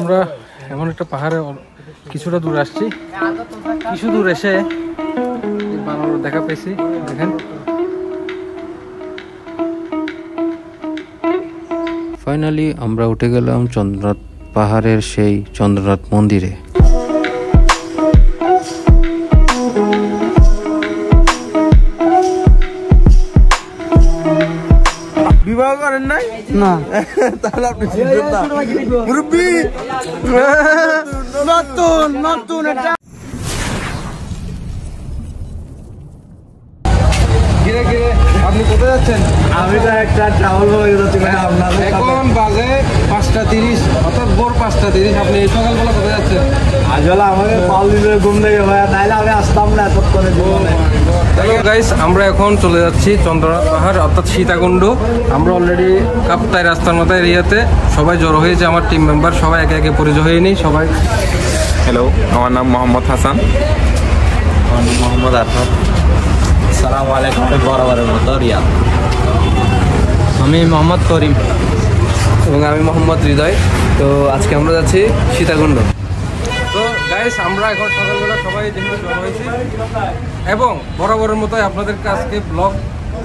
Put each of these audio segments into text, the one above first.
আমরা এমন একটা পাহাড়ে কিছুটা দূর আসছি, কিছু দূর এসে বানর দেখা পেয়েছি। দেখেন, ফাইনালি আমরা উঠে গেলাম চন্দ্রনাথ পাহাড়ের সেই চন্দ্রনাথ মন্দিরে। বিবাহ করেন নাই? না। তাহলে আপনি চিনবেন না। মুরব্বি নতুন নতুন এটা ঘিরে ঘিরে আপনি কোথায় যাচ্ছেন? আমি তো একটা ট্রাভেল হয়ে যাচ্ছি ভাই। আপনাদের এখন বাজে 5:30, অর্থাৎ ভোর 5:30। আপনি এই সকালবেলা কোথায় যাচ্ছেন? আসলে আমাকে পাল দিলে ঘুম থেকে ভাই, নাইলে আমি আসতাম না এতক্ষণে জীবনে। হ্যালো গাইস, আমরা এখন চলে যাচ্ছি চন্দ্রনাথ পাহাড় অর্থাৎ সীতাকুণ্ড। আমরা অলরেডি কাপ্তাই রাস্তার মতো এরিয়াতে সবাই জড়ো হয়েছে। আমার টিম মেম্বার সবাই একে একে পরিচয় হয়ে নিই সবাই। হ্যালো, আমার নাম মোহাম্মদ হাসান। আমার নাম মোহাম্মদ আরফাত। আসসালামু আলাইকুম। বরাবরের মতো রিয়া। আমি মোহাম্মদ করিম এবং আমি মোহাম্মদ হৃদয়। তো আজকে আমরা যাচ্ছি সীতাকুণ্ড। তো গাইস, আমরা এখন সকালবেলা সবাই যেখানে জড়ো হয়েছি এবং বরাবরের মতোই আপনাদের আজকে ব্লগ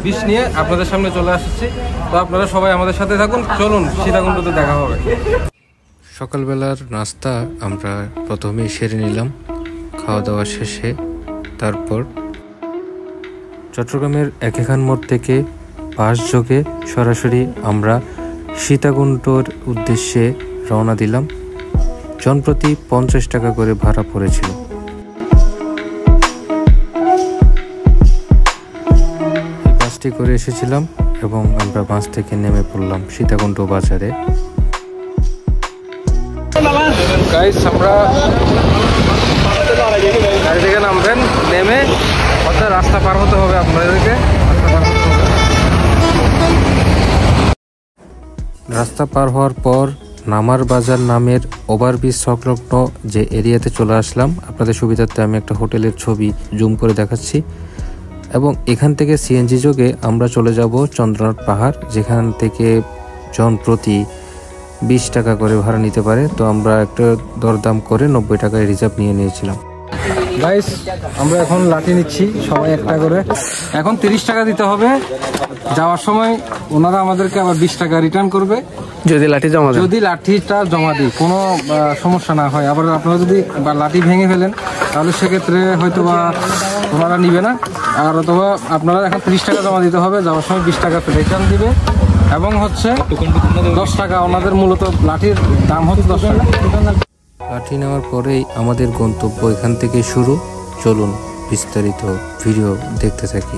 20 নিয়ে আপনাদের সামনে চলে আসছি। তো আপনারা সবাই আমাদের সাথে থাকুন। চলুন, সীতাকুণ্ডতে দেখা হবে। সকালবেলার নাস্তা আমরা প্রথমেই সেরে নিলাম খাওয়া দাওয়া শেষে। তারপর চট্টগ্রামের একেখান মোড় থেকে বাস যোগে সরাসরি আমরা সীতাকুণ্ডর উদ্দেশ্যে রওনা দিলাম। জনপ্রতি 50 টাকা করে ভাড়া পড়েছিল। এই বাসটি করে এসেছিলাম এবং আমরা বাস থেকে নেমে পড়লাম সীতাকুণ্ড বাজারে। গাইস, আমরা গাড়ি থেকে নামবেন, নেমে অর্থাৎ রাস্তা পার হতে হবে আপনাদেরকে। রাস্তা পার হওয়ার পর নামার বাজার নামের ওভারব্রিজ সংলগ্ন যে এরিয়াতে চলে আসলাম। আপনাদের সুবিধার্থে আমি একটা হোটেলের ছবি জুম করে দেখাচ্ছি। এবং এখান থেকে সিএনজি যোগে আমরা চলে যাব চন্দ্রনাথ পাহাড়, যেখান থেকে জন প্রতি 20 টাকা করে ভাড়া নিতে পারে। তো আমরা একটা দরদাম করে 90 টাকায় রিজার্ভ নিয়ে নিয়েছিলাম। গাইস, আমরা এখন লাঠি নিচ্ছি সবাই একটা করে। এখন 30 টাকা দিতে হবে। যাওয়ার সময় ওনারা আমাদেরকে আবার 20 টাকা রিটার্ন করবে যদি লাঠিটা জমা দিই, কোনো সমস্যা না হয়। আবার আপনারা যদি লাঠি ভেঙে ফেলেন তাহলে সেক্ষেত্রে হয়তো বা ওনারা নিবে না। আর অথবা আপনারা এখন 30 টাকা জমা দিতে হবে, যাওয়ার সময় 20 টাকা রিটার্ন দিবে। এবং হচ্ছে 10 টাকা ওনাদের, মূলত লাঠির দাম হচ্ছে 10 টাকা। লাঠি নেওয়ার পরেই আমাদের গন্তব্য এখান থেকে শুরু। চলুন বিস্তারিত ভিডিও দেখতে থাকি।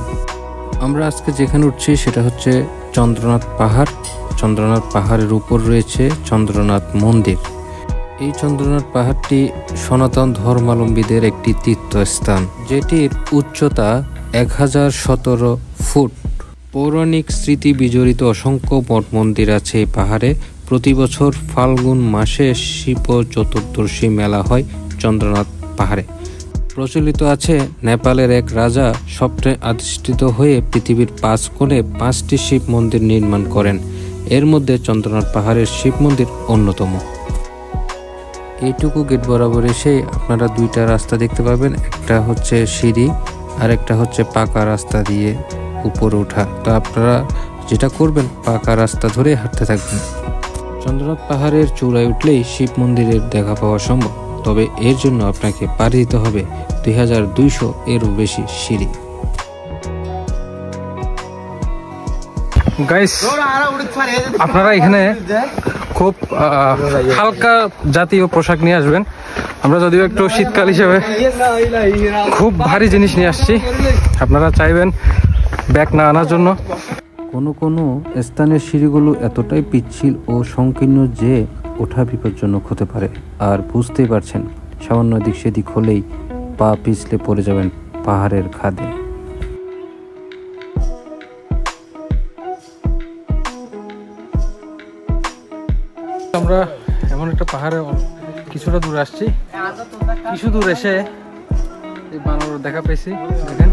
আমরা আজকে যেখানে উঠছি সেটা হচ্ছে চন্দ্রনাথ পাহাড়। চন্দ্রনাথ পাহাড়ের উপর রয়েছে চন্দ্রনাথ মন্দির। এই চন্দ্রনাথ পাহাড়টি সনাতন ধর্মাবলম্বীদের একটি তীর্থস্থান, যেটির উচ্চতা 1017 ফুট। পৌরাণিক স্মৃতি বিজড়িত অসংখ্য মঠ মন্দির আছে এই পাহাড়ে। প্রতি বছর ফাল্গুন মাসে শিব চতুর্দশী মেলা হয় চন্দ্রনাথ পাহাড়ে। প্রচলিত আছে নেপালের এক রাজা স্বপ্নে আদিষ্ঠিত হয়ে পৃথিবীর 5 কোণে 5টি শিব মন্দির নির্মাণ করেন। এর মধ্যে চন্দ্রনাথ পাহাড়ের শিব মন্দির অন্যতম। এইটুকু গেট বরাবর এসে আপনারা 2টা রাস্তা দেখতে পাবেন, একটা হচ্ছে সিঁড়ি আর একটা হচ্ছে পাকা রাস্তা দিয়ে উপরে ওঠা। তো আপনারা যেটা করবেন, পাকা রাস্তা ধরে হাঁটতে থাকবেন। চন্দ্রনাথ পাহাড়ের চূড়ায় উঠলেই শিব মন্দিরের দেখা পাওয়া সম্ভব, তবে এর জন্য আপনাকে পাড়ি দিতে হবে 2200 এরও বেশি সিঁড়ি। গাইস, আপনারা এখানে খুব হালকা জাতীয় পোশাক নিয়ে আসবেন। আমরা যদিও একটু শীতকাল হিসেবে খুব ভারী জিনিস নিয়ে আসছি, আপনারা চাইবেন ব্যাগ না আনার জন্য। কোনো স্থানের সিঁড়িগুলো এতটাই পিচ্ছিল ও সংকীর্ণ যে ওঠা বিপজ্জনক হতে পারে। আর বুঝতেই পারছেন, সামান্য দিক সেদিক হলেই পা পিছলে পড়ে যাবেন পাহাড়ের খাদে। আমরা এমন একটা পাহাড়ে কিছুটা দূর আসছি, কিছু দূর এসে এই বানর দেখা পেয়েছি। দেখেন,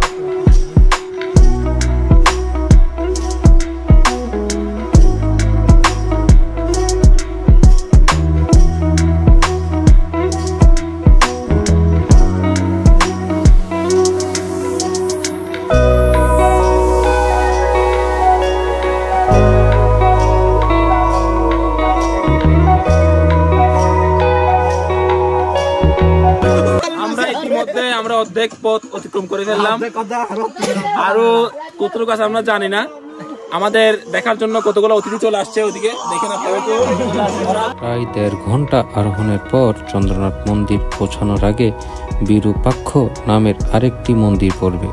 অর্ধেক পথ অতিক্রম করে ফেললাম, আরো কতটুকু আছে আমরা জানি না। আমাদের দেখার জন্য কতগুলো অতিথি চলে আসছে, ওদিকে দেখেন আপনারা। প্রায় 1.5 ঘন্টা আরোহণের পর চন্দ্রনাথ মন্দির পৌঁছানোর আগে বিরূপাক্ষ নামের আরেকটি মন্দির পড়বে।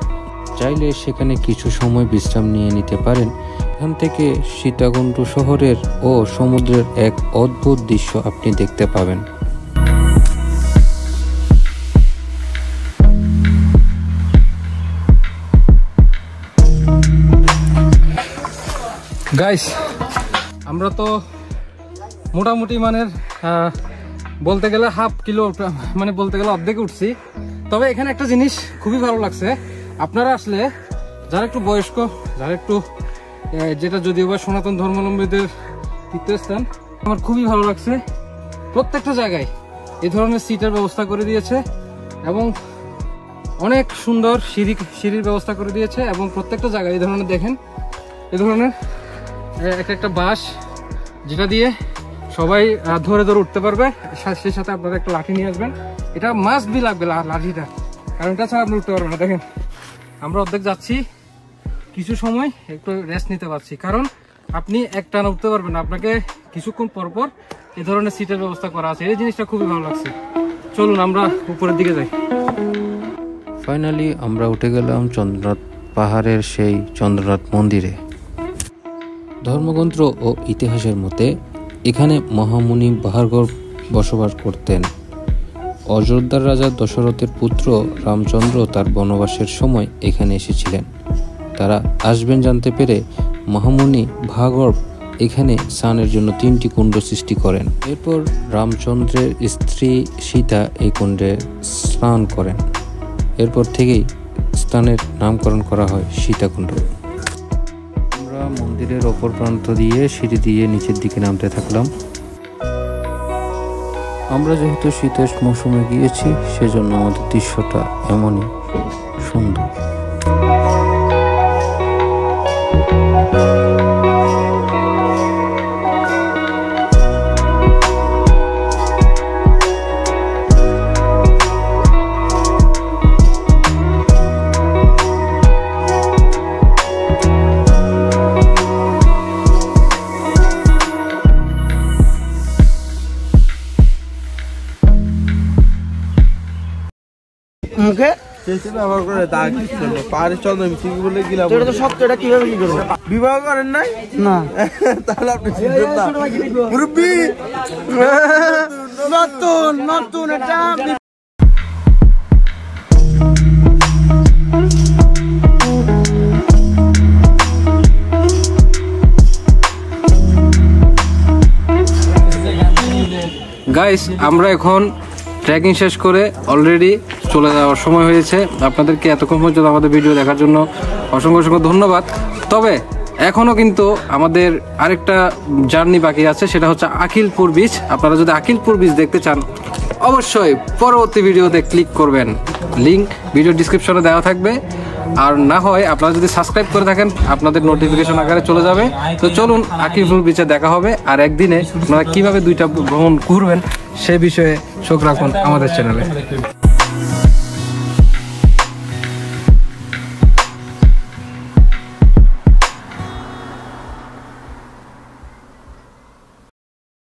চাইলে সেখানে কিছু সময় বিশ্রাম নিয়ে নিতে পারেন। এখান থেকে সীতাকুণ্ড শহরের ও সমুদ্রের এক অদ্ভুত দৃশ্য আপনি দেখতে পাবেন। গাইস, আমরা তো মোটামুটি বলতে গেলে হাফ কিলো, বলতে গেলে অর্ধেক উঠছি। তবে এখানে একটা জিনিস খুবই ভালো লাগছে, আপনারা আসলে যারা একটু বয়স্ক, যারা একটু যেটা যদিও বা সনাতন ধর্মাবলম্বীদের তীর্থস্থান, আমার খুবই ভালো লাগছে। প্রত্যেকটা জায়গায় এই ধরনের সিটের ব্যবস্থা করে দিয়েছে এবং অনেক সুন্দর সিঁড়ির ব্যবস্থা করে দিয়েছে। এবং প্রত্যেকটা জায়গায় এই ধরনের দেখেন, এই ধরনের একটা বাঁশ, যেটা দিয়ে সবাই ধরে ধরে উঠতে পারবে। সেই সাথে আপনারা একটা লাঠি নিয়ে আসবেন, এটা মাস্ট বি লাগবে লাঠিটা, কারণ এটা ছাড়া আপনি উঠতে পারবেন না। দেখেন আমরা অর্ধেক যাচ্ছি, কিছু সময় একটু রেস্ট নিতে পারছি, কারণ আপনি একটানা উঠতে পারবেন না, আপনাকে কিছুক্ষণ পর পর এই ধরনের সিটের ব্যবস্থা করা আছে। এই জিনিসটা খুবই ভালো লাগছে। চলুন আমরা উপরের দিকে যাই। ফাইনালি আমরা উঠে গেলাম চন্দ্রনাথ পাহাড়ের সেই চন্দ্রনাথ মন্দিরে। ধর্মগ্রন্থ ও ইতিহাসের মতে এখানে মহামুনি ভার্গব বসবাস করতেন। অযোধ্যার রাজা দশরথের পুত্র রামচন্দ্র তার বনবাসের সময় এখানে এসেছিলেন। তারা আসবেন জানতে পেরে মহামুনি ভার্গব এখানে স্নানের জন্য 3টি কুণ্ড সৃষ্টি করেন। এরপর রামচন্দ্রের স্ত্রী সীতা এই কুণ্ডে স্নান করেন। এরপর থেকেই স্থানের নামকরণ করা হয় সীতাকুণ্ড। আমরা মন্দিরের অপর প্রান্ত দিয়ে সিঁড়ি দিয়ে নিচের দিকে নামতে থাকলাম। আমরা যেহেতু শীতের মৌসুমে গিয়েছি, সেজন্য আমাদের দৃশ্যটা এমনই সুন্দর। মুখে ব্যবহার করে দাগ পাহাড়ের চন্দ্র মিছিল বলে গেলাম। এটা তো সত্য, এটা কিভাবে কি করবো? বিবাহ করেন নাই না, তাহলে আপনি চিনবেন না। মুরব্বি নতুন নতুন এটা গাইস, আমরা এখন ট্রেকিং শেষ করে অলরেডি চলে যাওয়ার সময় হয়েছে। আপনাদেরকে এতক্ষণ পর্যন্ত আমাদের ভিডিও দেখার জন্য অসংখ্য অসংখ্য ধন্যবাদ। তবে এখনও কিন্তু আমাদের আরেকটা জার্নি বাকি আছে, সেটা হচ্ছে আখিলপুর বিচ। আপনারা যদি আখিলপুর বিচ দেখতে চান, অবশ্যই পরবর্তী ভিডিওতে ক্লিক করবেন, লিঙ্ক ভিডিও ডিসক্রিপশনে দেওয়া থাকবে। আর না হয় আপনারা যদি সাবস্ক্রাইব করে থাকেন, আপনাদের নোটিফিকেশন আকারে চলে যাবে। তো চলুন আখিলপুর বিচে দেখা হবে। আর একদিনে আপনারা কিভাবে 2টা ভ্রমণ ঘুরবেন সে বিষয়ে চোখ রাখুন আমাদের চ্যানেলে।